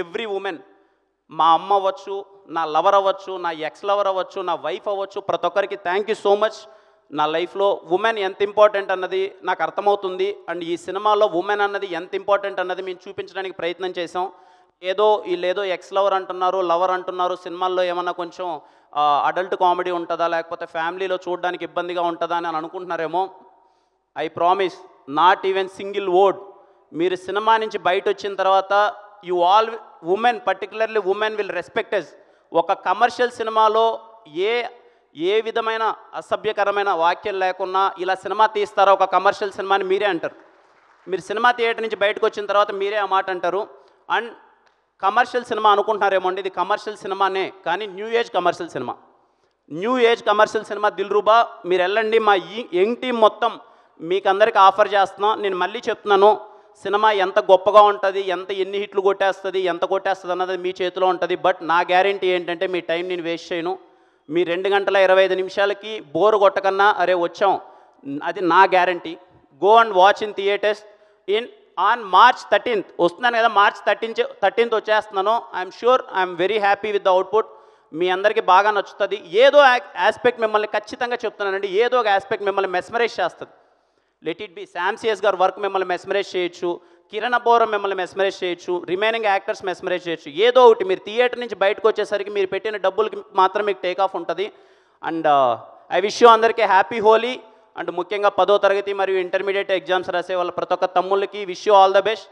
Every women, మా అమ్మ అవ్వచ్చు, నా లవర్ అవ్వచ్చు, నా ఎక్స్ లవర్ అవ్వచ్చు, నా వైఫ్ అవ్వచ్చు, ప్రతి ఒక్కరికి థ్యాంక్ యూ సో మచ్. నా లైఫ్లో ఉమెన్ ఎంత ఇంపార్టెంట్ అన్నది నాకు అర్థమవుతుంది. అండ్ ఈ సినిమాలో ఉమెన్ అన్నది ఎంత ఇంపార్టెంట్ అన్నది మేము చూపించడానికి ప్రయత్నం చేసాం. వీళ్ళేదో ఎక్స్ లవర్ అంటున్నారు, లవర్ అంటున్నారు, సినిమాల్లో ఏమన్నా కొంచెం అడల్ట్ కామెడీ ఉంటుందా, లేకపోతే ఫ్యామిలీలో చూడడానికి ఇబ్బందిగా ఉంటుందా అని అనుకుంటున్నారేమో. I promise, not even single word. మీరు సినిమా నుంచి బయట వచ్చిన తర్వాత you all women, particularly women will respect us. ఒక కమర్షియల్ సినిమాలో ఏ విధమైన అసభ్యకరమైన వాక్యాలు లేకున్నా ఇలా సినిమా తీస్తారా ఒక కమర్షియల్ సినిమాని మీరే అంటారు. మీరు సినిమా థియేటర్ నుంచి బయటకు వచ్చిన తర్వాత మీరే ఆ మాట అంటారు. అండ్ కమర్షియల్ సినిమా అనుకుంటున్నారేమో అండి, ఇది కమర్షియల్ సినిమానే, కానీ new age commercial cinema. New age commercial cinema Dilruba. మీరు వెళ్ళండి, మా యంగ్ టీం మొత్తం మీకు అందరికీ ఆఫర్ చేస్తున్నాం. నేను మళ్ళీ చెప్తున్నాను, సినిమా ఎంత గొప్పగా ఉంటుంది, ఎన్ని హిట్లు కొట్టేస్తుంది, ఎంత కొట్టేస్తుంది అన్నది మీ చేతిలో ఉంటుంది. బట్ నా గ్యారంటీ ఏంటంటే మీ టైం నేను వేస్ట్ చేయను. మీ 2 గంటల 25 నిమిషాలకి బోరు కొట్టకన్నా అరే వచ్చాం, అది నా guarantee. Go and watch in theatres on March 13th వస్తున్నాను కదా, March 13th వచ్చేస్తున్నాను. I'm sure, I'm very happy with the output. మీ అందరికీ బాగా నచ్చుతుంది. ఏదో ఆస్పెక్ట్ మిమ్మల్ని ఖచ్చితంగా చెప్తున్నానండి, ఏదో ఒక ఆస్పెక్ట్ మిమ్మల్ని మెస్మరైజ్ చేస్తుంది. Let it be Sam CS గారి వర్క్ మిమ్మల్ని మెస్మరైజ్ చేయొచ్చు, కిరణ్ అబోరం మిమ్మల్ని మెస్మరైజ్ చేయొచ్చు, రిమైనింగ్ యాక్టర్స్ మెస్మరైజ్ చేయొచ్చు. ఏదో ఒకటి మీరు థియేటర్ నుంచి బయటకు వచ్చేసరికి మీరు పెట్టిన డబ్బులకి మాత్రం మీకు టేక్ ఆఫ్ ఉంటుంది. అండ్ ఐ విష్ యూ అందరికీ హ్యాపీ హోలీ. అండ్ ముఖ్యంగా 10వ తరగతి మరియు ఇంటర్మీడియట్ ఎగ్జామ్స్ రాసే వాళ్ళ ప్రతి ఒక్క తమ్ముళ్ళకి wish you all the best.